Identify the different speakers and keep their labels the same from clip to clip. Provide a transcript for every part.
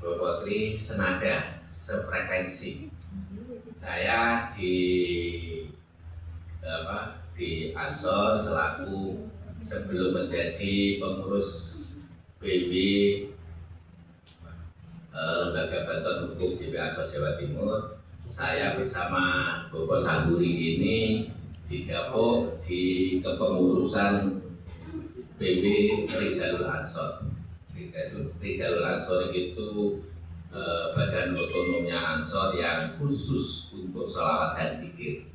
Speaker 1: Bropotri senada, sefrekuensi. Saya di Ansor selaku sebelum menjadi pengurus BW Lembaga Bantuan Hukum DP Ansor Jawa Timur, saya bersama Bapak Sangguri ini digabung di kepengurusan BW Rijalul Ansor. Rijalul Ansor itu badan otonomnya Ansor yang khusus untuk sholawat dan zikir.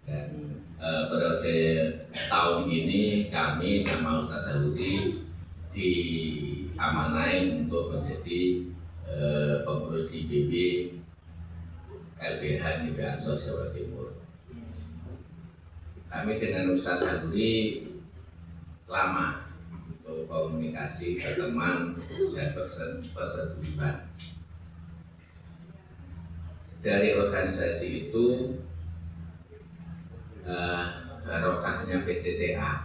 Speaker 1: Dan periode tahun ini kami sama Ustaz Sangguri diamanai untuk menjadi pengurus di BB LBH DP Ansor Jawa Timur. Kami dengan Ustaz Sangguri lama untuk komunikasi, berteman, dan persetujuan. Dari organisasi itu, barokahnya PCTA.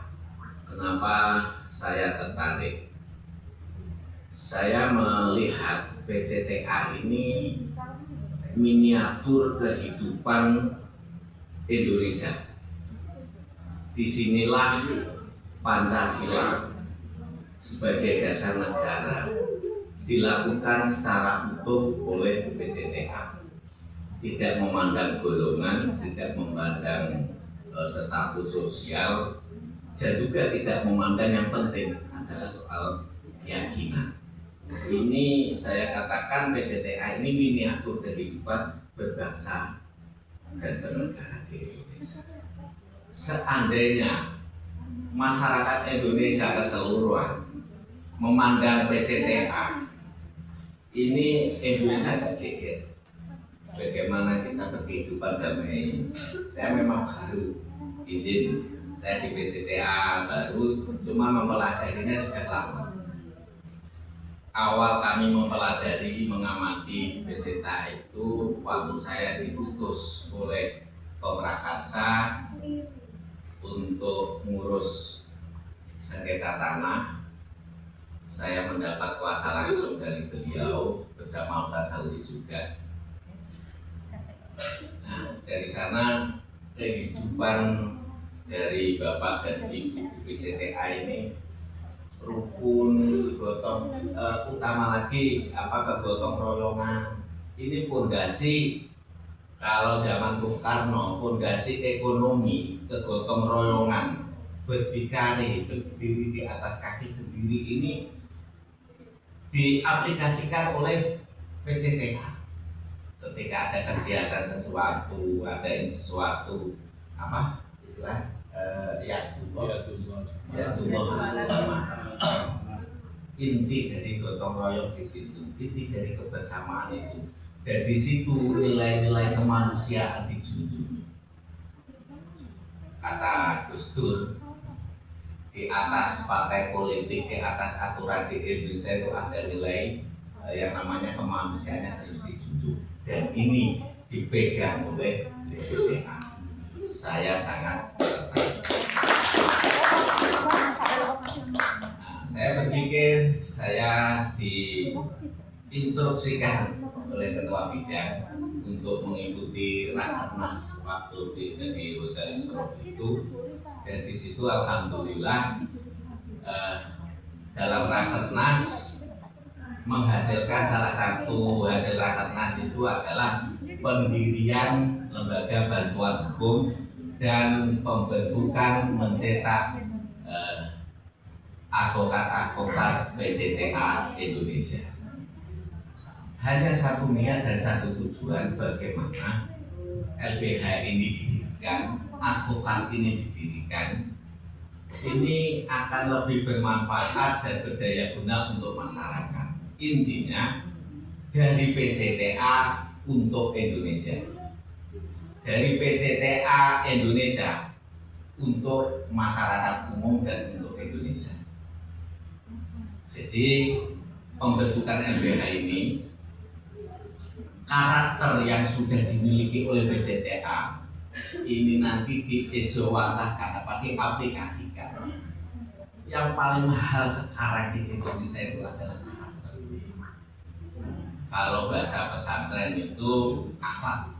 Speaker 1: Kenapa saya tertarik? Saya melihat PCTA ini miniatur kehidupan Indonesia. Disinilah Pancasila sebagai dasar negara dilakukan secara utuh oleh PCTA, tidak memandang golongan, tidak memandang status sosial, dan juga tidak memandang yang penting adalah soal keyakinan. Ini saya katakan PCTA ini miniatur kehidupan berbangsa dan bernegara di Indonesia. Seandainya masyarakat Indonesia keseluruhan memandang PCTA ini, Indonesia tidak geger. Bagaimana kita berkehidupan damai. Saya memang baru izin, saya di PCTA baru, cuma mempelajarinya sudah lama. Awal kami mempelajari, mengamati PCTA itu waktu saya diutus oleh Peprakarsa untuk ngurus sengketa tanah. Saya mendapat kuasa langsung dari beliau bersama Ustaz Sangguri juga. Nah, dari sana kehidupan dari Bapak dan Ibu PCTA ini rukun, gotong, utama lagi kegotong royongan. Ini pondasi. Kalau zaman Bung Karno, fondasi ekonomi, kegotong royongan, berdikari, berdiri di atas kaki sendiri ini diaplikasikan oleh PCTA. Ketika ada kegiatan sesuatu, ada sesuatu istilah sama. Inti dari gotong royong di situ, inti dari kebersamaan itu. Dan di situ nilai-nilai kemanusiaan dijunjung. Kata Gus Dur, di atas partai politik, di atas aturan di Indonesia itu ada nilai yang namanya kemanusiaan yang harus dijunjung. Dan ini dipegang oleh PCTA. Saya sangat tertarik. Saya berpikir saya diinstruksikan oleh ketua bidang untuk mengikuti rakernas waktu di Hotel Isro itu, dan di situ alhamdulillah dalam rakernas menghasilkan salah satu hasil rakernas itu adalah pendirian Lembaga Bantuan Hukum dan pembentukan mencetak advokat-advokat PCTA Indonesia. Hanya satu niat dan satu tujuan, bagaimana LBH ini didirikan, advokat ini didirikan. Ini akan lebih bermanfaat dan berdaya guna untuk masyarakat. Intinya dari PCTA untuk Indonesia, dari PCTA Indonesia untuk masyarakat umum dan untuk Indonesia. Jadi pembentukan LBH ini, karakter yang sudah dimiliki oleh PCTA ini nanti dijewantahkan apa diaplikasikan. Yang paling mahal sekarang di Indonesia itu adalah karakter. Kalau bahasa pesantren itu akhlak.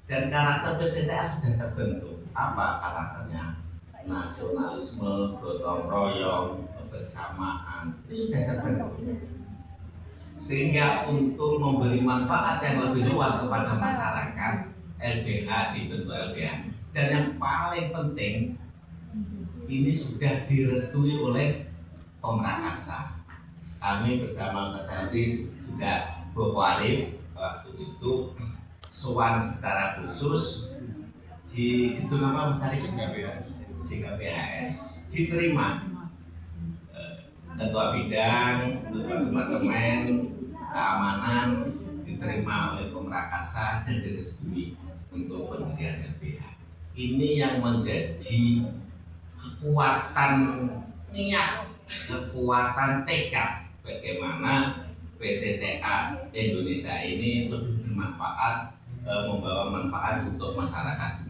Speaker 1: Dan karakter PCTA sudah terbentuk. Apa karakternya? Nasionalisme, gotong royong, kebersamaan, itu sudah terbentuk. Sehingga untuk memberi manfaat yang lebih luas kepada masyarakat, LBH dibentuk LBH. Dan yang paling penting, ini sudah direstui oleh Pemrakarsa. Kami bersama Mas Henry juga berkuari waktu itu sowan secara khusus di gedung apa Mas Henry? JKPHS diterima ketua bidang, ketua departemen keamanan diterima oleh Pemrakarsa dan direstui untuk pendirian LBH. Ini yang menjadi kekuatan niat, kekuatan tekad bagaimana PCTA Indonesia ini lebih bermanfaat, membawa manfaat untuk masyarakat.